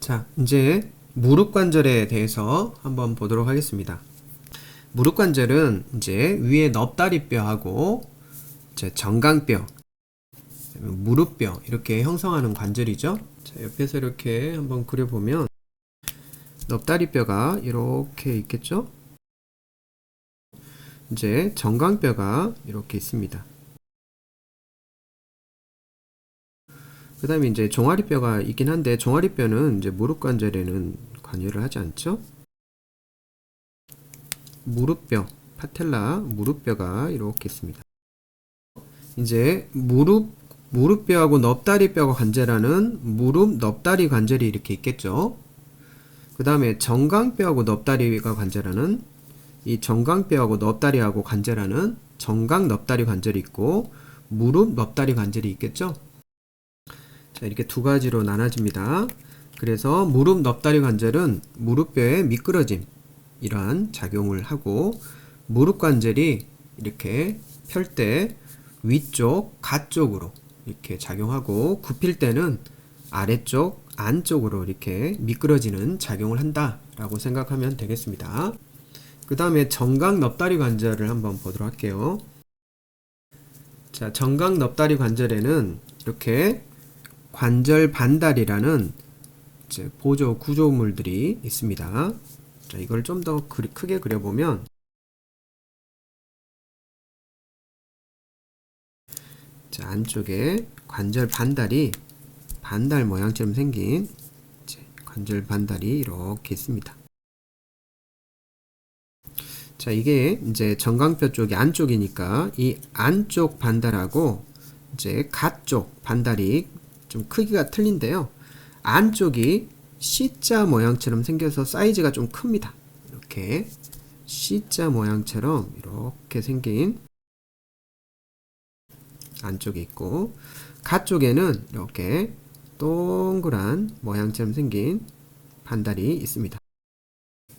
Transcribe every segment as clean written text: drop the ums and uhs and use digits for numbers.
자, 이제 무릎 관절에 대해서 한번 보도록 하겠습니다. 무릎 관절은 이제 위에 넙다리뼈하고 이제 정강뼈, 무릎뼈 이렇게 형성하는 관절이죠. 자, 옆에서 이렇게 한번 그려보면 넙다리뼈가 이렇게 있겠죠. 이제 정강뼈가 이렇게 있습니다. 그 다음에 이제 종아리뼈가 있긴 한데 종아리뼈는 이제 무릎 관절에는 관여를 하지 않죠. 무릎뼈, 파텔라 무릎뼈가 이렇게 있습니다. 이제 무릎뼈하고 넙다리뼈가 관절하는 무릎 넙다리 관절이 이렇게 있겠죠. 그 다음에 정강뼈하고 넙다리가 관절하는 이 정강뼈하고 넙다리하고 관절하는 정강 넙다리 관절이 있고 무릎 넙다리 관절이 있겠죠. 자, 이렇게 두 가지로 나눠집니다. 그래서 무릎 넙다리 관절은 무릎뼈의 미끄러짐 이러한 작용을 하고 무릎 관절이 이렇게 펼 때 위쪽 가 쪽으로 이렇게 작용하고 굽힐 때는 아래쪽 안쪽으로 이렇게 미끄러지는 작용을 한다 라고 생각하면 되겠습니다. 그 다음에 정강 넙다리 관절을 한번 보도록 할게요. 자, 정강 넙다리 관절에는 이렇게 관절 반달이라는 이제 보조 구조물들이 있습니다. 자, 이걸 좀 더 크게 그려보면 자, 안쪽에 관절 반달이 반달 모양처럼 생긴 관절 반달이 이렇게 있습니다. 자, 이게 이제 정강뼈 쪽이 안쪽이니까 이 안쪽 반달하고 이제 갓쪽 반달이 좀 크기가 틀린데요. 안쪽이 C자 모양처럼 생겨서 사이즈가 좀 큽니다. 이렇게 C자 모양처럼 이렇게 생긴 안쪽에 있고 갓쪽에는 이렇게 동그란 모양처럼 생긴 반달이 있습니다.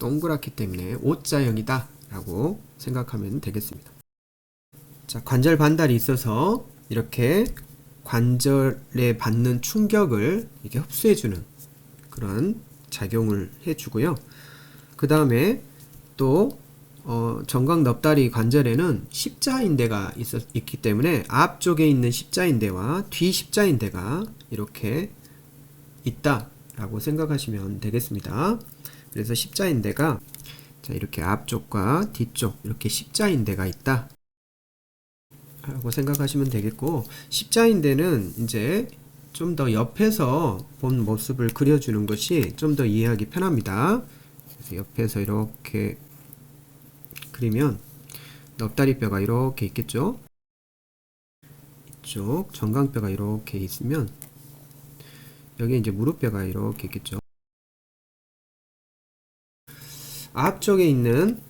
동그랗기 때문에 O자형이다 라고 생각하면 되겠습니다. 자, 관절 반달이 있어서 이렇게 관절에 받는 충격을 이렇게 흡수해주는 그런 작용을 해주고요. 그 다음에 또 정강 넙다리 관절에는 십자인대가 있기 때문에 앞쪽에 있는 십자인대와 뒤 십자인대가 이렇게 있다 라고 생각하시면 되겠습니다. 그래서 십자인대가 자, 이렇게 앞쪽과 뒤쪽 이렇게 십자인대가 있다 라고 생각하시면 되겠고, 십자인대는 이제 좀 더 옆에서 본 모습을 그려주는 것이 좀 더 이해하기 편합니다. 그래서 옆에서 이렇게 그리면 넙다리뼈가 이렇게 있겠죠. 이쪽 정강뼈가 이렇게 있으면 여기 이제 무릎뼈가 이렇게 있겠죠. 앞쪽에 있는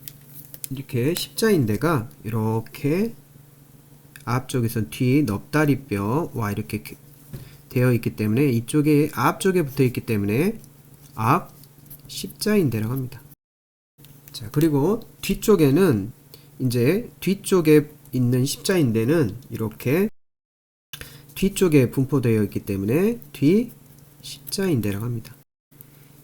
이렇게 십자인대가 이렇게 앞쪽에서 뒤 넙다리뼈와 이렇게 되어 있기 때문에 이쪽에 앞쪽에 붙어 있기 때문에 앞 십자인대라고 합니다. 자, 그리고 뒤쪽에는 이제 뒤쪽에 있는 십자인대는 이렇게 뒤쪽에 분포되어 있기 때문에 뒤 십자인대라고 합니다.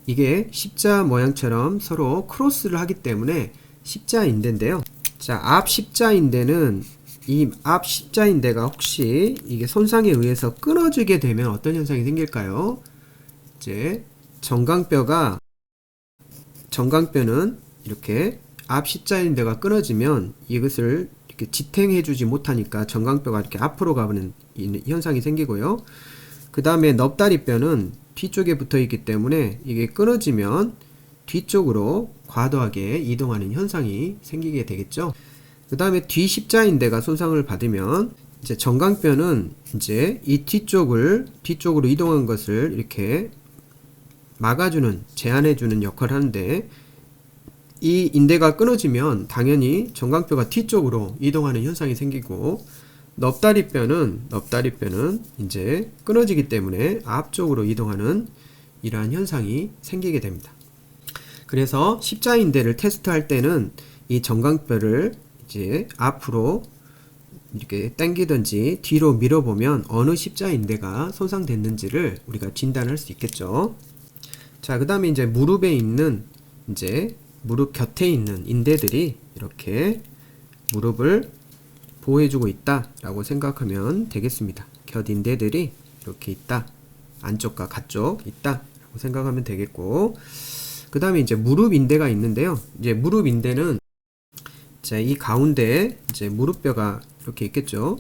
이게 십자 모양처럼 서로 크로스를 하기 때문에 십자인대인데요. 자, 앞 십자인대는 이 앞 십자인대가 혹시 이게 손상에 의해서 끊어지게 되면 어떤 현상이 생길까요? 이제 정강뼈는 이렇게 앞 십자인대가 끊어지면 이것을 이렇게 지탱해 주지 못하니까 정강뼈가 이렇게 앞으로 가는 현상이 생기고요. 그 다음에 넙다리뼈는 뒤쪽에 붙어 있기 때문에 이게 끊어지면 뒤쪽으로 과도하게 이동하는 현상이 생기게 되겠죠. 그 다음에 뒤 십자인대가 손상을 받으면 이제 정강뼈는 이제 이 뒤쪽으로 이동한 것을 이렇게 막아주는, 제한해주는 역할을 하는데, 이 인대가 끊어지면 당연히 정강뼈가 뒤쪽으로 이동하는 현상이 생기고, 넙다리뼈는 이제 끊어지기 때문에 앞쪽으로 이동하는 이러한 현상이 생기게 됩니다. 그래서 십자인대를 테스트할 때는 이 정강뼈를 이제 앞으로 이렇게 당기든지 뒤로 밀어보면 어느 십자인대가 손상됐는지를 우리가 진단할 수 있겠죠. 자, 그 다음에 이제 무릎에 있는, 이제 무릎 곁에 있는 인대들이 이렇게 무릎을 보호해주고 있다라고 생각하면 되겠습니다. 곁 인대들이 이렇게 있다. 안쪽과 가쪽 있다라고 생각하면 되겠고, 그 다음에 이제 무릎 인대가 있는데요. 이제 무릎 인대는 자, 이 가운데에 이제 무릎뼈가 이렇게 있겠죠.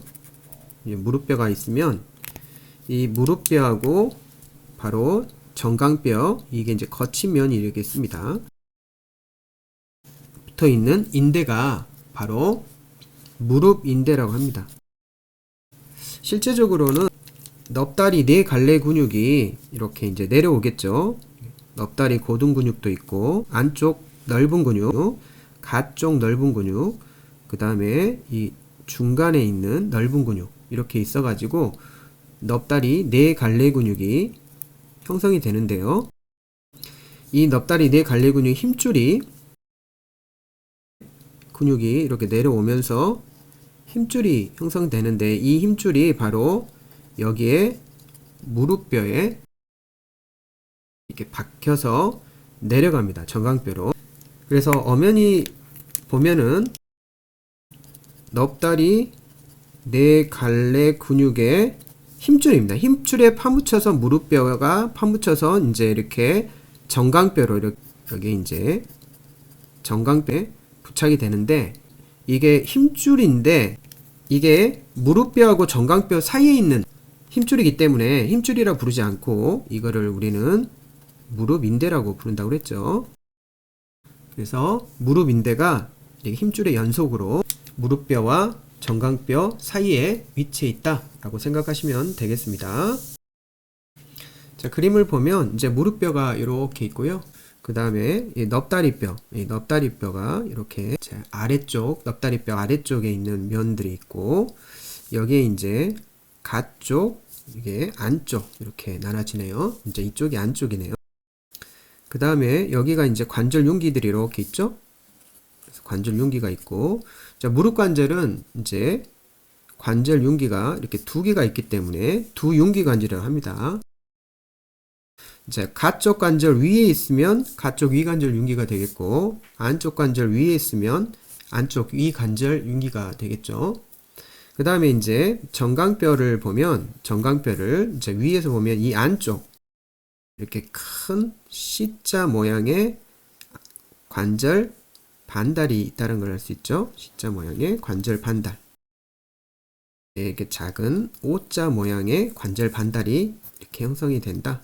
무릎뼈가 있으면 이 무릎뼈하고 바로 정강뼈, 이게 이제 거친 면이 이렇게 있습니다. 붙어 있는 인대가 바로 무릎 인대라고 합니다. 실제적으로는 넙다리 네 갈래 근육이 이렇게 이제 내려오겠죠. 넙다리 고등 근육도 있고, 안쪽 넓은 근육, 가쪽 넓은 근육, 그 다음에 이 중간에 있는 넓은 근육, 이렇게 있어가지고 넙다리 네 갈래 근육이 형성이 되는데요. 이 넙다리 네 갈래 근육 힘줄이 근육이 이렇게 내려오면서 힘줄이 형성되는데, 이 힘줄이 바로 여기에 무릎뼈에 이렇게 박혀서 내려갑니다. 정강뼈로. 그래서 엄연히 보면은 넙다리 네 갈래 근육의 힘줄입니다. 힘줄에 파묻혀서 무릎뼈가 파묻혀서 이제 이렇게 정강뼈로 이렇게 여기 이제 정강뼈에 부착이 되는데, 이게 힘줄인데 이게 무릎뼈하고 정강뼈 사이에 있는 힘줄이기 때문에 힘줄이라 부르지 않고 이거를 우리는 무릎 인대라고 부른다고 그랬죠. 그래서 무릎 인대가 이렇게 힘줄의 연속으로 무릎뼈와 정강뼈 사이에 위치해 있다라고 생각하시면 되겠습니다. 자, 그림을 보면 이제 무릎뼈가 이렇게 있고요. 그 다음에 이 넙다리뼈, 이 넙다리뼈가 이렇게 아래쪽, 넙다리뼈 아래쪽에 있는 면들이 있고, 여기에 이제 가쪽, 이게 안쪽 이렇게 나눠지네요. 이제 이쪽이 안쪽이네요. 그 다음에 여기가 이제 관절 융기들이 이렇게 있죠. 그래서 관절 융기가 있고, 자, 무릎 관절은 이제 관절 융기가 이렇게 두 개가 있기 때문에 두 융기 관절이라고 합니다. 이제 가쪽 관절 위에 있으면 가쪽 위 관절 융기가 되겠고, 안쪽 관절 위에 있으면 안쪽 위 관절 융기가 되겠죠. 그 다음에 이제 정강뼈를 보면, 정강뼈를 이제 위에서 보면 이 안쪽 이렇게 큰 C자 모양의 관절 반달이 있다는 걸 알 수 있죠. C자 모양의 관절 반달. 이렇게 작은 O자 모양의 관절 반달이 이렇게 형성이 된다.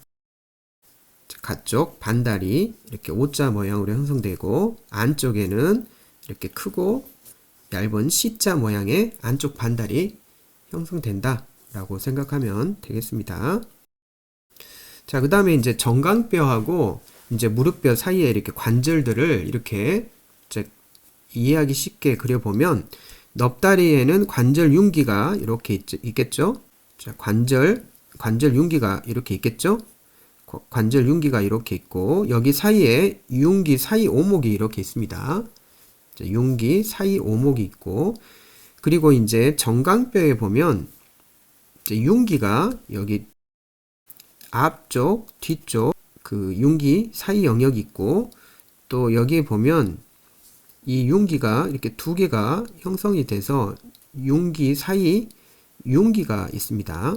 가쪽 반달이 이렇게 O자 모양으로 형성되고, 안쪽에는 이렇게 크고 얇은 C자 모양의 안쪽 반달이 형성된다 라고 생각하면 되겠습니다. 자, 그 다음에 이제 정강뼈하고 이제 무릎뼈 사이에 이렇게 관절들을 이렇게 이제 이해하기 쉽게 그려보면, 넙다리에는 관절 융기가 이렇게 있겠죠. 자, 관절 융기가 이렇게 있겠죠. 관절 융기가 이렇게 있고, 여기 사이에 융기 사이 오목이 이렇게 있습니다. 자, 융기 사이 오목이 있고, 그리고 이제 정강뼈에 보면 이제 융기가 여기 앞쪽, 뒤쪽 그 융기 사이 영역이 있고, 또 여기에 보면 이 융기가 이렇게 두 개가 형성이 돼서 융기 사이 융기가 있습니다.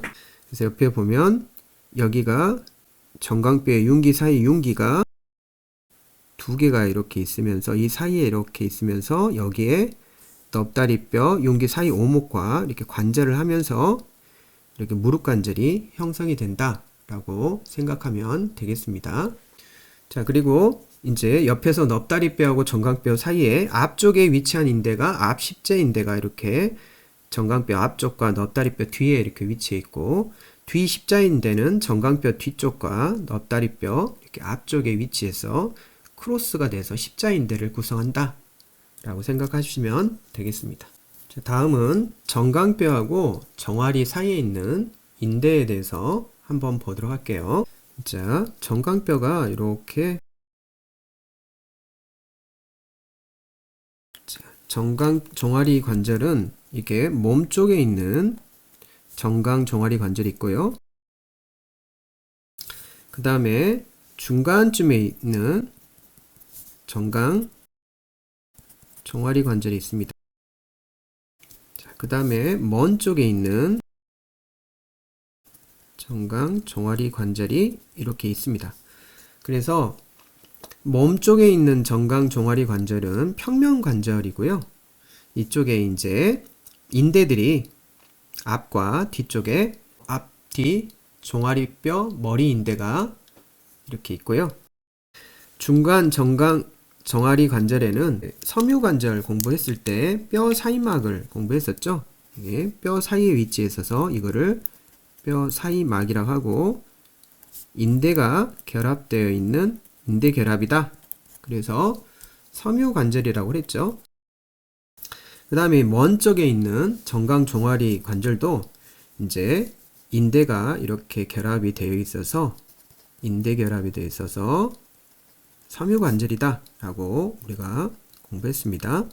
그래서 옆에 보면 여기가 정강뼈의 융기 사이 융기가 두 개가 이렇게 있으면서, 이 사이에 이렇게 있으면서 여기에 넙다리뼈 융기 사이 오목과 이렇게 관절을 하면서 이렇게 무릎 관절이 형성이 된다 라고 생각하면 되겠습니다. 자, 그리고 이제 옆에서 넙다리뼈하고 정강뼈 사이에 앞쪽에 위치한 인대가 앞 십제 인대가 이렇게 정강뼈 앞쪽과 넙다리뼈 뒤에 이렇게 위치해 있고, 뒤 십자인대는 정강뼈 뒤쪽과 넙다리뼈 이렇게 앞쪽에 위치해서 크로스가 돼서 십자인대를 구성한다 라고 생각하시면 되겠습니다. 자, 다음은 정강뼈하고 정화리 사이에 있는 인대에 대해서 한번 보도록 할게요. 자, 정강뼈가 이렇게 정화리 관절은 이게 몸 쪽에 있는 정강 정화리 관절이 있고요. 그 다음에 중간쯤에 있는 정강 종아리 관절이 있습니다. 그 다음에 먼 쪽에 있는 정강 종아리 관절이 이렇게 있습니다. 그래서 몸 쪽에 있는 정강 종아리 관절은 평면 관절이고요. 이쪽에 이제 인대들이 앞과 뒤쪽에 앞뒤 종아리뼈 머리 인대가 이렇게 있고요. 중간 정강 종아리 관절에는 섬유 관절 공부했을 때 뼈 사이막을 공부했었죠. 이게 뼈 사이에 위치해 있어서 이거를 뼈 사이막이라고 하고, 인대가 결합되어 있는 인대 결합이다. 그래서 섬유 관절이라고 했죠. 그 다음에 먼 쪽에 있는 정강 종아리 관절도 이제 인대가 이렇게 결합이 되어 있어서 인대 결합이 되어 있어서 섬유 관절이다 라고 우리가 공부했습니다.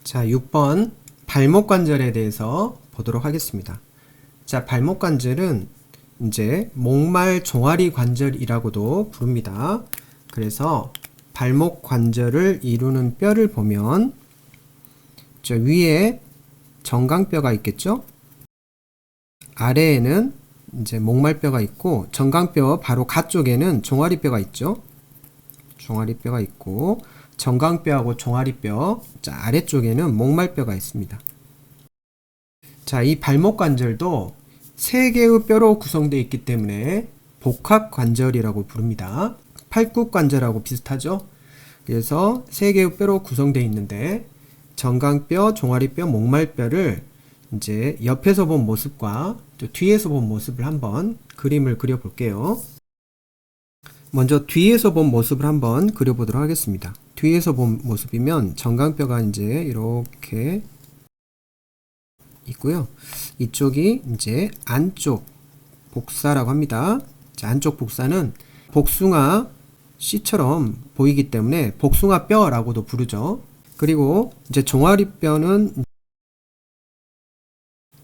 자, 6번 발목 관절에 대해서 보도록 하겠습니다. 자, 발목 관절은 이제 목말 종아리 관절이라고도 부릅니다. 그래서 발목 관절을 이루는 뼈를 보면 저 위에 정강뼈가 있겠죠? 아래에는 이제 목말뼈가 있고, 정강뼈 바로 가쪽에는 종아리뼈가 있죠. 종아리뼈가 있고, 정강뼈하고 종아리뼈 아래쪽에는 목말뼈가 있습니다. 자, 이 발목 관절도 3개의 뼈로 구성되어 있기 때문에 복합관절이라고 부릅니다. 팔굽관절하고 비슷하죠? 그래서 3개의 뼈로 구성되어 있는데, 정강뼈, 종아리뼈, 목말뼈를 이제 옆에서 본 모습과 또 뒤에서 본 모습을 한번 그림을 그려 볼게요. 먼저 뒤에서 본 모습을 한번 그려 보도록 하겠습니다. 뒤에서 본 모습이면 정강뼈가 이제 이렇게 있고요. 이쪽이 이제 안쪽 복사라고 합니다. 자, 안쪽 복사는 복숭아 씨처럼 보이기 때문에 복숭아뼈라고도 부르죠. 그리고 이제 종아리뼈는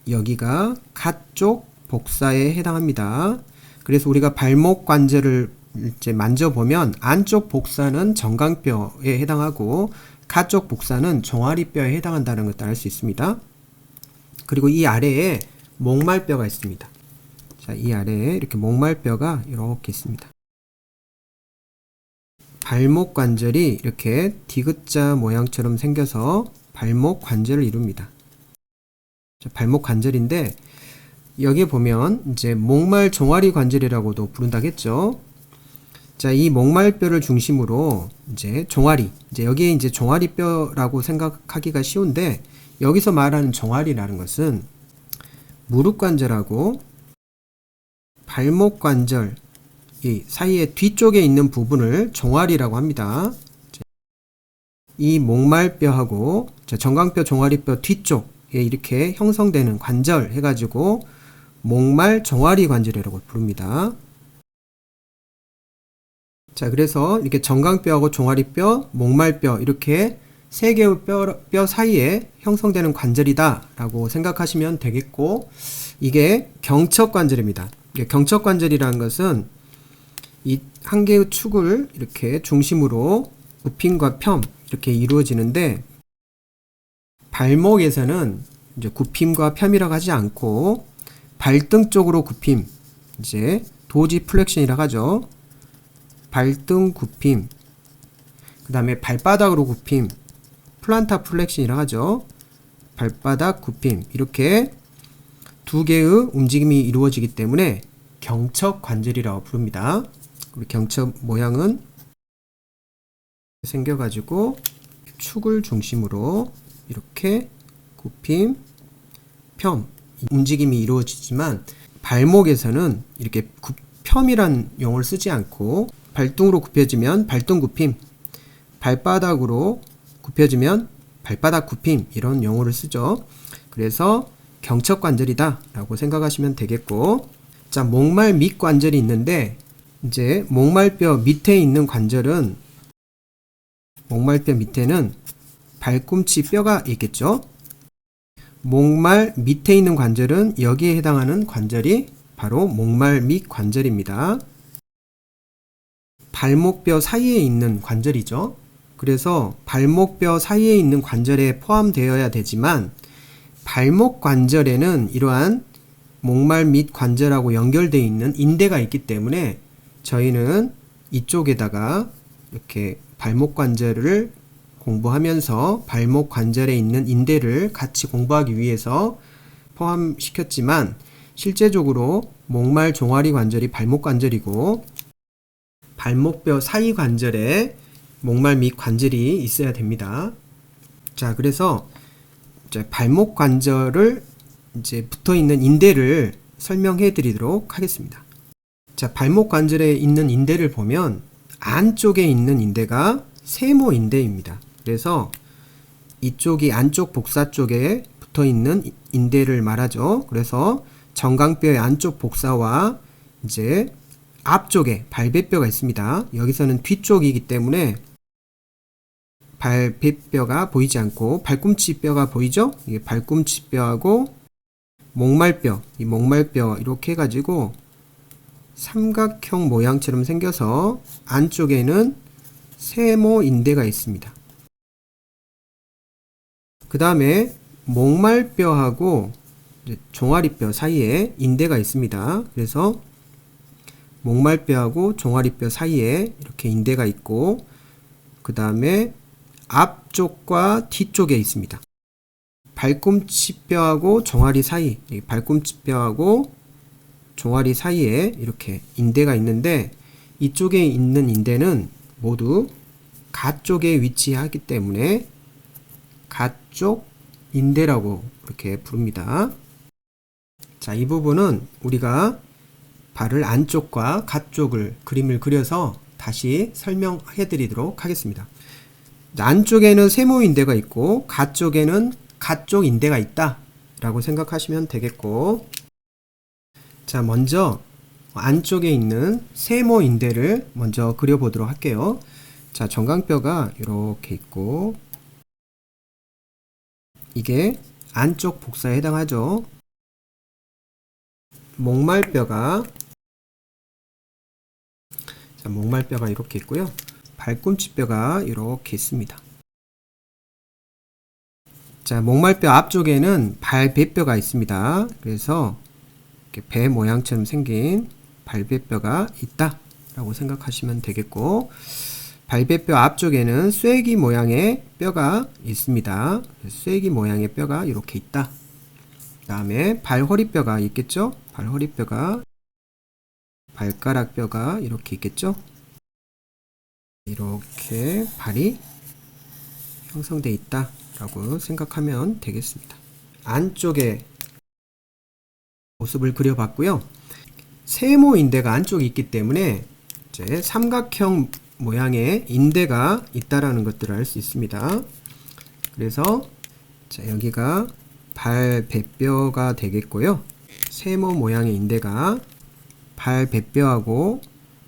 여기가 가쪽 복사에 해당합니다. 그래서 우리가 발목 관절을 이제 만져보면 안쪽 복사는 정강뼈에 해당하고 가쪽 복사는 종아리뼈에 해당한다는 것을 알 수 있습니다. 그리고 이 아래에 목말뼈가 있습니다. 자, 이 아래에 이렇게 목말뼈가 이렇게 있습니다. 발목 관절이 이렇게 디귿자 모양처럼 생겨서 발목 관절을 이룹니다. 자, 발목 관절인데 여기에 보면 이제 목말 종아리 관절이라고도 부른다겠죠. 자, 이 목말뼈를 중심으로 이제 종아리, 이제 여기에 이제 종아리뼈라고 생각하기가 쉬운데, 여기서 말하는 종아리라는 것은 무릎 관절하고 발목 관절 이 사이에 뒤쪽에 있는 부분을 종아리라고 합니다. 이 목말뼈하고 정강뼈, 종아리뼈 뒤쪽에 이렇게 형성되는 관절 해가지고 목말 종아리 관절이라고 부릅니다. 자, 그래서 이렇게 정강뼈하고 종아리뼈, 목말뼈 이렇게 3개의 뼈 사이에 형성되는 관절이다 라고 생각하시면 되겠고, 이게 경척관절입니다. 경척관절이라는 것은 이 한 개의 축을 이렇게 중심으로 굽힘과 펴 이렇게 이루어지는데, 발목에서는 이제 굽힘과 펴이라고 하지 않고 발등 쪽으로 굽힘, 이제 도지 플렉션이라고 하죠. 발등 굽힘, 그 다음에 발바닥으로 굽힘, 플란타 플렉션이라고 하죠. 발바닥 굽힘, 이렇게 2개의 움직임이 이루어지기 때문에 경척 관절이라고 부릅니다. 우리 경척 모양은 생겨가지고 축을 중심으로 이렇게 굽힘, 펴 움직임이 이루어지지만, 발목에서는 이렇게 펴이란 용어를 쓰지 않고 발등으로 굽혀지면 발등 굽힘, 발바닥으로 굽혀지면 발바닥 굽힘, 이런 용어를 쓰죠. 그래서 경척관절이다 라고 생각하시면 되겠고, 자, 목말 밑관절이 있는데, 이제 목말뼈 밑에 있는 관절은, 목말뼈 밑에는 발꿈치 뼈가 있겠죠. 목말 밑에 있는 관절은 여기에 해당하는 관절이 바로 목말 및 관절입니다. 발목뼈 사이에 있는 관절이죠. 그래서 발목뼈 사이에 있는 관절에 포함되어야 되지만 발목 관절에는 이러한 목말 및 관절하고 연결되어 있는 인대가 있기 때문에 저희는 이쪽에다가 이렇게 발목 관절을 공부하면서 발목 관절에 있는 인대를 같이 공부하기 위해서 포함시켰지만 실제적으로 목말 종아리 관절이 발목 관절이고 발목뼈 사이 관절에 목말 및 관절이 있어야 됩니다. 자, 그래서 이제 발목 관절을 이제 붙어 있는 인대를 설명해 드리도록 하겠습니다. 자, 발목 관절에 있는 인대를 보면 안쪽에 있는 인대가 세모 인대입니다. 그래서 이쪽이 안쪽 복사 쪽에 붙어 있는 인대를 말하죠. 그래서 정강뼈의 안쪽 복사와 이제 앞쪽에 발배뼈가 있습니다. 여기서는 뒤쪽이기 때문에 발배뼈가 보이지 않고 발꿈치뼈가 보이죠? 이게 발꿈치뼈하고 목말뼈, 이 목말뼈 이렇게 해가지고 삼각형 모양처럼 생겨서 안쪽에는 세모 인대가 있습니다. 그 다음에 목말뼈하고 종아리뼈 사이에 인대가 있습니다. 그래서 목말뼈하고 종아리뼈 사이에 이렇게 인대가 있고 그 다음에 앞쪽과 뒤쪽에 있습니다. 발꿈치뼈하고 종아리 사이, 발꿈치뼈하고 종아리 사이에 이렇게 인대가 있는데 이쪽에 있는 인대는 모두 가쪽에 위치하기 때문에 가쪽 인대라고 이렇게 부릅니다. 자, 이 부분은 우리가 발을 안쪽과 가쪽을 그림을 그려서 다시 설명해 드리도록 하겠습니다. 안쪽에는 세모인대가 있고 가쪽에는 가쪽 인대가 있다 라고 생각하시면 되겠고, 자, 먼저 안쪽에 있는 세모인대를 먼저 그려보도록 할게요. 자, 정강뼈가 이렇게 있고 이게 안쪽 복사에 해당하죠. 목말뼈가 이렇게 있고요. 발꿈치뼈가 이렇게 있습니다. 자, 목말뼈 앞쪽에는 발배뼈가 있습니다. 그래서 이렇게 배 모양처럼 생긴 발배뼈가 있다 라고 생각하시면 되겠고, 발배뼈 앞쪽에는 쐐기 모양의 뼈가 있습니다. 쐐기 모양의 뼈가 이렇게 있다. 그 다음에 발허리뼈가 있겠죠. 발허리뼈가, 발가락뼈가 이렇게 있겠죠. 이렇게 발이 형성되어 있다 라고 생각하면 되겠습니다. 안쪽에 모습을 그려봤고요. 세모인대가 안쪽에 있기 때문에 이제 삼각형 모양의 인대가 있다라는 것들을 알 수 있습니다. 그래서 자, 여기가 발배뼈가 되겠고요. 세모 모양의 인대가 발배뼈하고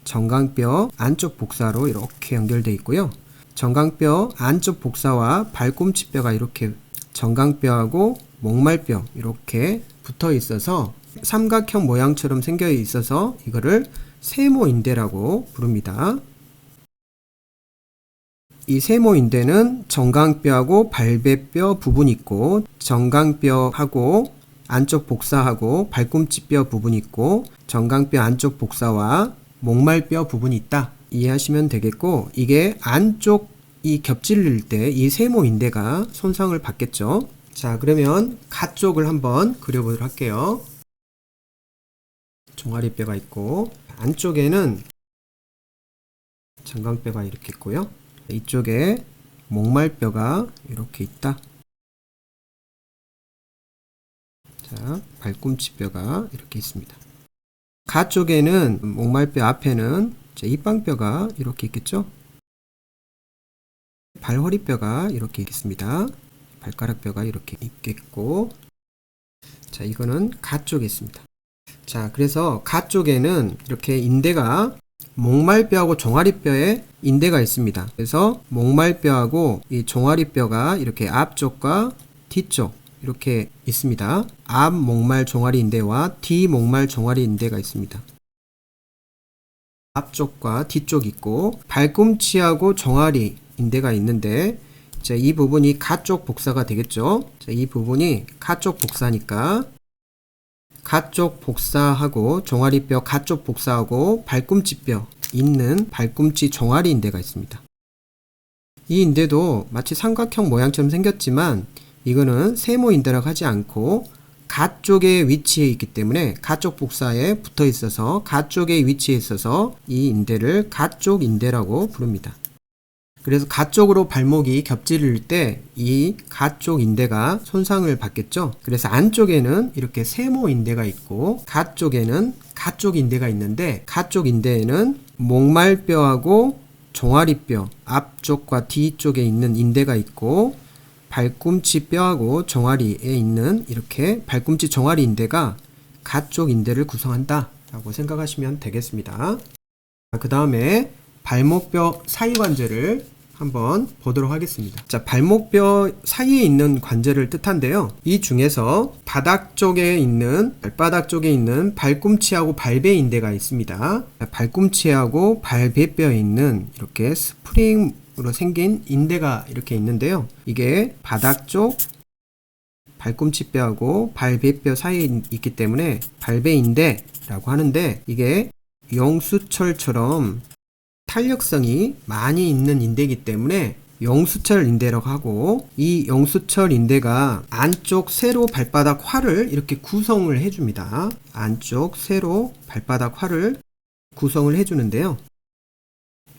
정강뼈 안쪽 복사로 이렇게 연결되어 있고요. 정강뼈 안쪽 복사와 발꿈치뼈가 이렇게 정강뼈하고 목말뼈 이렇게 붙어 있어서 삼각형 모양처럼 생겨 있어서 이거를 세모인대라고 부릅니다. 이 세모인대는 정강뼈하고 발배뼈 부분이 있고 정강뼈하고 안쪽 복사하고 발꿈치뼈 부분이 있고 정강뼈 안쪽 복사와 목말뼈 부분이 있다 이해하시면 되겠고, 이게 안쪽이 겹질릴 때 이 세모인대가 손상을 받겠죠. 자, 그러면 가쪽을 한번 그려보도록 할게요. 종아리뼈가 있고 안쪽에는 정강뼈가 이렇게 있고요. 이쪽에 목말뼈가 이렇게 있다. 자, 발꿈치뼈가 이렇게 있습니다. 가쪽에는 목말뼈 앞에는 입방뼈가 이렇게 있겠죠. 발허리뼈가 이렇게 있습니다. 발가락뼈가 이렇게 있겠고, 자, 이거는 가쪽에 있습니다. 자, 그래서 가쪽에는 이렇게 인대가 목말뼈하고 종아리뼈에 인대가 있습니다. 그래서 목말뼈하고 이 종아리뼈가 이렇게 앞쪽과 뒤쪽 이렇게 있습니다. 앞 목말 종아리 인대와 뒤 목말 종아리 인대가 있습니다. 앞쪽과 뒤쪽 있고 발꿈치하고 종아리 인대가 있는데 자, 이 부분이 가쪽 복사가 되겠죠. 자, 이 부분이 가쪽 복사니까 가쪽 복사하고 종아리뼈 가쪽 복사하고 발꿈치뼈 있는 발꿈치 종아리 인대가 있습니다. 이 인대도 마치 삼각형 모양처럼 생겼지만 이거는 세모 인대라고 하지 않고 가쪽에 위치해 있기 때문에 가쪽 복사에 붙어 있어서 가쪽에 위치해 있어서 이 인대를 가쪽 인대라고 부릅니다. 그래서 가쪽으로 발목이 겹질릴 때 이 가쪽 인대가 손상을 받겠죠. 그래서 안쪽에는 이렇게 세모 인대가 있고 가쪽에는 가쪽 인대가 있는데 가쪽 인대에는 목말뼈하고 종아리뼈 앞쪽과 뒤쪽에 있는 인대가 있고 발꿈치 뼈하고 종아리에 있는 이렇게 발꿈치 종아리 인대가 가쪽 인대를 구성한다 라고 생각하시면 되겠습니다. 그 다음에 발목뼈 사이 관절을 한번 보도록 하겠습니다. 자, 발목뼈 사이에 있는 관절을 뜻한데요. 이 중에서 바닥 쪽에 있는 발바닥 쪽에 있는 발꿈치하고 발배 인대가 있습니다. 발꿈치하고 발배뼈에 있는 이렇게 스프링으로 생긴 인대가 이렇게 있는데요. 이게 바닥 쪽 발꿈치뼈하고 발배뼈 사이에 있기 때문에 발배인대라고 하는데 이게 영수철처럼 탄력성이 많이 있는 인대이기 때문에 영수철 인대라고 하고 이 영수철 인대가 안쪽 세로 발바닥 활을 이렇게 구성을 해줍니다. 안쪽 세로 발바닥 활을 구성을 해주는데요.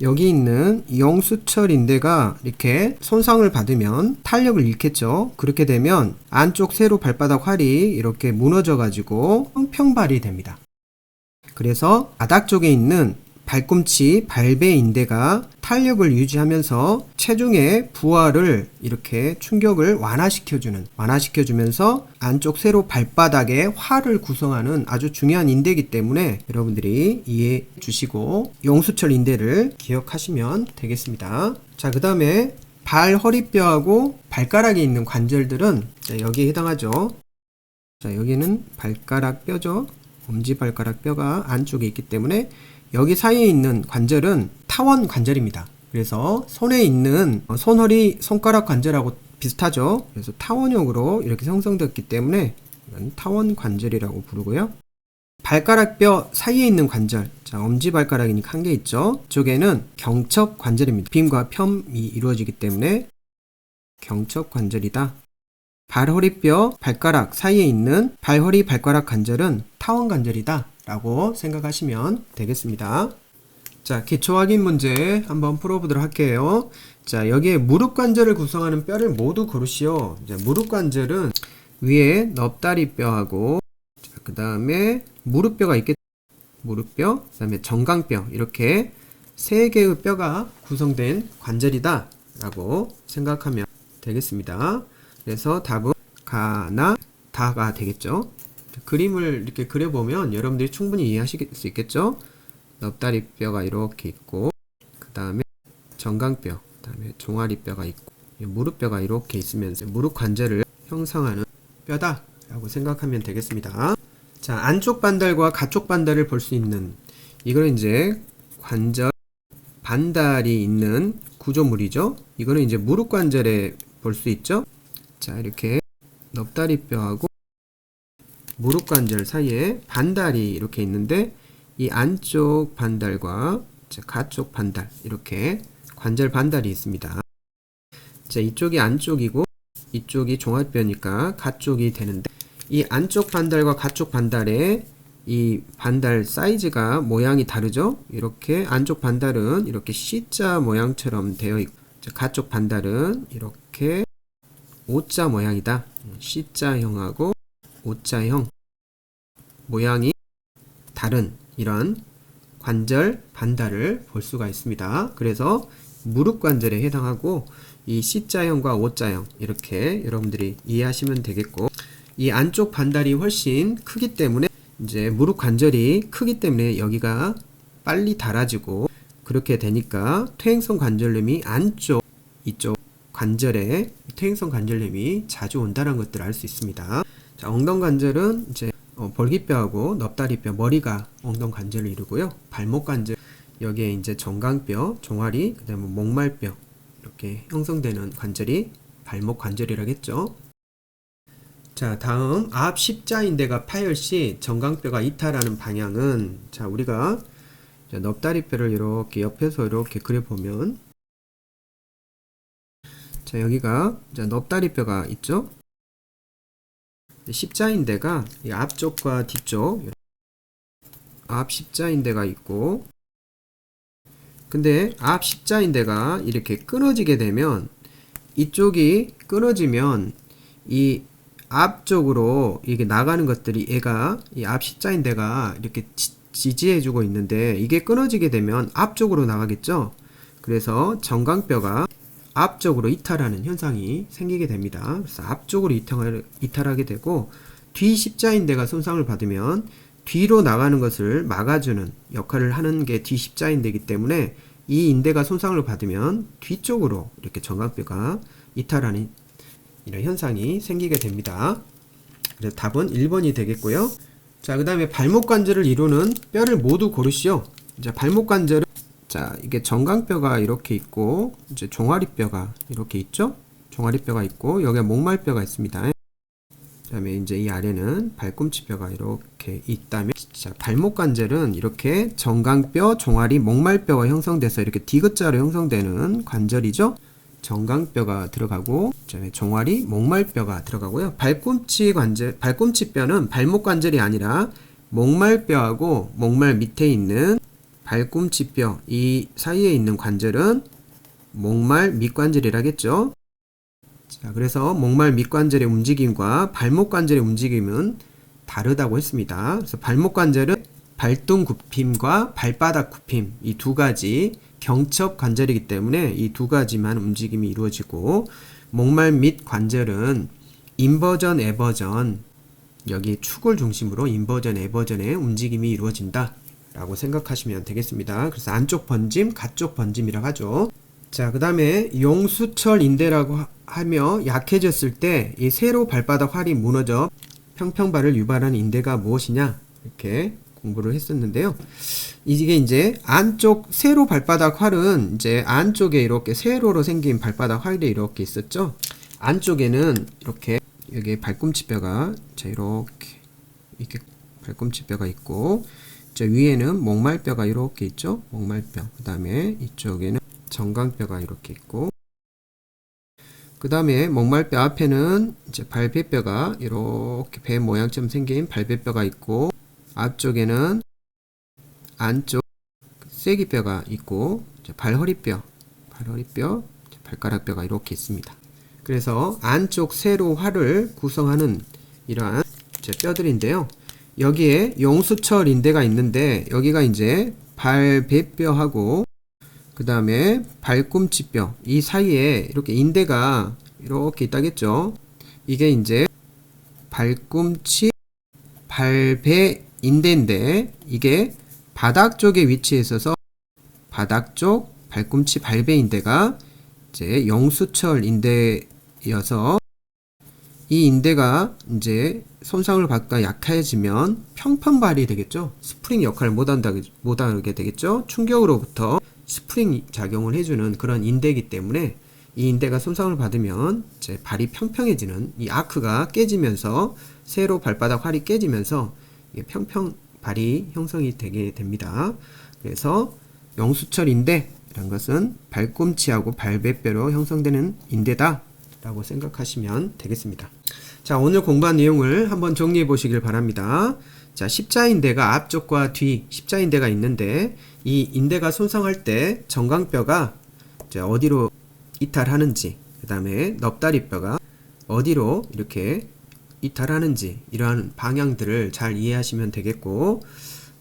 여기 있는 영수철 인대가 이렇게 손상을 받으면 탄력을 잃겠죠. 그렇게 되면 안쪽 세로 발바닥 활이 이렇게 무너져 가지고 평발이 됩니다. 그래서 바닥 쪽에 있는 발꿈치 발배 인대가 탄력을 유지하면서 체중의 부하를 이렇게 충격을 완화시켜주면서 안쪽 세로 발바닥에 활을 구성하는 아주 중요한 인대이기 때문에 여러분들이 이해해 주시고 영수철 인대를 기억하시면 되겠습니다. 자, 그 다음에 발 허리뼈하고 발가락에 있는 관절들은 여기에 해당하죠. 자, 여기는 발가락 뼈죠. 엄지발가락 뼈가 안쪽에 있기 때문에 여기 사이에 있는 관절은 타원 관절입니다. 그래서 손에 있는 손허리 손가락 관절하고 비슷하죠. 그래서 타원형으로 이렇게 형성되었기 때문에 이건 타원 관절이라고 부르고요. 발가락 뼈 사이에 있는 관절, 자, 엄지발가락이니까 한 개 있죠. 이쪽에는 경첩 관절입니다. 빔과 편이 이루어지기 때문에 경첩 관절이다. 발허리뼈 발가락 사이에 있는 발허리 발가락 관절은 타원 관절이다 라고 생각하시면 되겠습니다. 자, 기초 확인 문제 한번 풀어보도록 할게요. 자, 여기에 무릎 관절을 구성하는 뼈를 모두 고르시오. 자, 무릎 관절은 위에 넙다리 뼈하고 그 다음에 무릎뼈가 있겠죠. 무릎뼈, 그 다음에 정강뼈 이렇게 세 개의 뼈가 구성된 관절이다 라고 생각하면 되겠습니다. 그래서 답은 가나 다가 되겠죠. 그림을 이렇게 그려보면 여러분들이 충분히 이해하실 수 있겠죠. 넙다리뼈가 이렇게 있고 그 다음에 정강뼈, 그 다음에 종아리뼈가 있고 무릎뼈가 이렇게 있으면서 무릎 관절을 형성하는 뼈다 라고 생각하면 되겠습니다. 자, 안쪽 반달과 가쪽 반달을 볼 수 있는 이거는 이제 관절 반달이 있는 구조물이죠. 이거는 이제 무릎 관절에 볼 수 있죠. 자, 이렇게 넙다리뼈하고 무릎 관절 사이에 반달이 이렇게 있는데 이 안쪽 반달과 가쪽 반달 이렇게 관절 반달이 있습니다. 자, 이쪽이 안쪽이고 이쪽이 종아리뼈니까 가쪽이 되는데 이 안쪽 반달과 가쪽 반달의 이 반달 사이즈가 모양이 다르죠. 이렇게 안쪽 반달은 이렇게 C자 모양처럼 되어 있고 가쪽 반달은 이렇게 O자 모양이다. C자형하고 O자형 모양이 다른 이런 관절 반달을 볼 수가 있습니다. 그래서 무릎 관절에 해당하고 이 C자형과 O자형 이렇게 여러분들이 이해하시면 되겠고 이 안쪽 반달이 훨씬 크기 때문에 이제 무릎 관절이 크기 때문에 여기가 빨리 닳아지고 그렇게 되니까 퇴행성 관절염이 안쪽 이쪽 관절에 퇴행성 관절염이 자주 온다는 것들을 알 수 있습니다. 자, 엉덩 관절은 이제 벌기뼈하고 넙다리뼈, 머리가 엉덩 관절을 이루고요. 발목 관절, 여기에 이제 정강뼈, 종아리, 그다음에 목말뼈 이렇게 형성되는 관절이 발목 관절이라겠죠. 자, 다음 앞 십자인대가 파열 시 정강뼈가 이탈하는 방향은, 자, 우리가 넙다리뼈를 이렇게 옆에서 이렇게 그려보면, 자, 여기가 넙다리뼈가 있죠. 십자인대가 이 앞쪽과 뒤쪽, 앞 십자인대가 있고, 근데 앞 십자인대가 이렇게 끊어지게 되면, 이쪽이 끊어지면 이 앞쪽으로 이게 나가는 것들이, 얘가 이 앞 십자인대가 이렇게 지지해주고 있는데, 이게 끊어지게 되면 앞쪽으로 나가겠죠. 그래서 정강뼈가 앞쪽으로 이탈하는 현상이 생기게 됩니다. 그래서 앞쪽으로 이탈하게 되고, 뒤 십자인대가 손상을 받으면 뒤로 나가는 것을 막아주는 역할을 하는 게 뒤 십자인대이기 때문에, 이 인대가 손상을 받으면 뒤쪽으로 이렇게 정강뼈가 이탈하는 이런 현상이 생기게 됩니다. 그래서 답은 1번이 되겠고요. 자, 그 다음에 발목 관절을 이루는 뼈를 모두 고르시오. 이제 발목 관절은, 자, 이게 정강뼈가 이렇게 있고, 이제 종아리뼈가 이렇게 있죠? 종아리뼈가 있고, 여기에 목말뼈가 있습니다. 그 다음에 이제 이 아래는 발꿈치뼈가 이렇게 있다면, 자, 발목 관절은 이렇게 정강뼈, 종아리, 목말뼈가 형성돼서 이렇게 디귿자로 형성되는 관절이죠? 정강뼈가 들어가고, 그다음에 종아리, 목말뼈가 들어가고요. 발꿈치 관절, 발꿈치뼈는 발목 관절이 아니라 목말뼈하고 목말 밑에 있는 발꿈치뼈, 이 사이에 있는 관절은 목말 밑관절이라겠죠. 자, 그래서 목말 밑관절의 움직임과 발목 관절의 움직임은 다르다고 했습니다. 그래서 발목 관절은 발등 굽힘과 발바닥 굽힘, 이 두 가지 경첩 관절이기 때문에 이 두 가지만 움직임이 이루어지고, 목말 밑 관절은 인버전, 에버전, 여기 축을 중심으로 인버전, 에버전의 움직임이 이루어진다 라고 생각하시면 되겠습니다. 그래서 안쪽 번짐, 가쪽 번짐이라고 하죠. 자, 그 다음에 용수철 인대라고 하며 약해졌을 때 이 세로 발바닥 활이 무너져 평평발을 유발하는 인대가 무엇이냐, 이렇게 공부를 했었는데요. 이게 이제 안쪽 세로 발바닥 활은 이제 안쪽에 이렇게 세로로 생긴 발바닥 활이 이렇게 있었죠. 안쪽에는 이렇게 여기 발꿈치뼈가, 자, 이렇게 발꿈치뼈가 있고, 자, 위에는 목말뼈가 이렇게 있죠. 목말뼈. 그 다음에 이쪽에는 정강뼈가 이렇게 있고, 그 다음에 목말뼈 앞에는 이제 발배뼈가 이렇게 배 모양처럼 생긴 발배뼈가 있고, 앞쪽에는 안쪽 쐐기뼈가 있고, 발허리뼈, 발가락뼈가 이렇게 있습니다. 그래서 안쪽 세로 활을 구성하는 이러한 뼈들인데요. 여기에 용수철 인대가 있는데, 여기가 이제 발배뼈하고 그 다음에 발꿈치뼈, 이 사이에 이렇게 인대가 이렇게 있다겠죠. 이게 이제 발꿈치 발배 인대인데, 이게 바닥 쪽에 위치해 있어서 바닥 쪽 발꿈치 발배 인대가 이제 용수철 인대여서, 이 인대가 이제 손상을 받거나 약해지면 평평발이 되겠죠. 스프링 역할을 못하게 되겠죠. 충격으로부터 스프링 작용을 해주는 그런 인대이기 때문에, 이 인대가 손상을 받으면 이제 발이 평평해지는, 이 아크가 깨지면서 세로 발바닥 활이 깨지면서 이게 평평 발이 형성이 되게 됩니다. 그래서 용수철 인대라는 것은 발꿈치하고 발배뼈로 형성되는 인대다 라고 생각하시면 되겠습니다. 자, 오늘 공부한 내용을 한번 정리해 보시길 바랍니다. 자, 십자인대가 앞쪽과 뒤 십자인대가 있는데, 이 인대가 손상할 때 정강뼈가 이제 어디로 이탈하는지, 그 다음에 넙다리뼈가 어디로 이렇게 이탈하는지, 이러한 방향들을 잘 이해하시면 되겠고,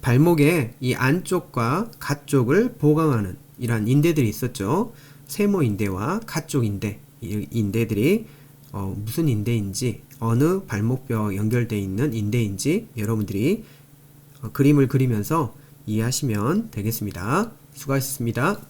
발목에 이 안쪽과 가쪽을 보강하는 이러한 인대들이 있었죠. 세모인대와 가쪽인대, 이 인대들이 무슨 인대인지, 어느 발목뼈 연결되어 있는 인대인지 여러분들이 그림을 그리면서 이해하시면 되겠습니다. 수고하셨습니다.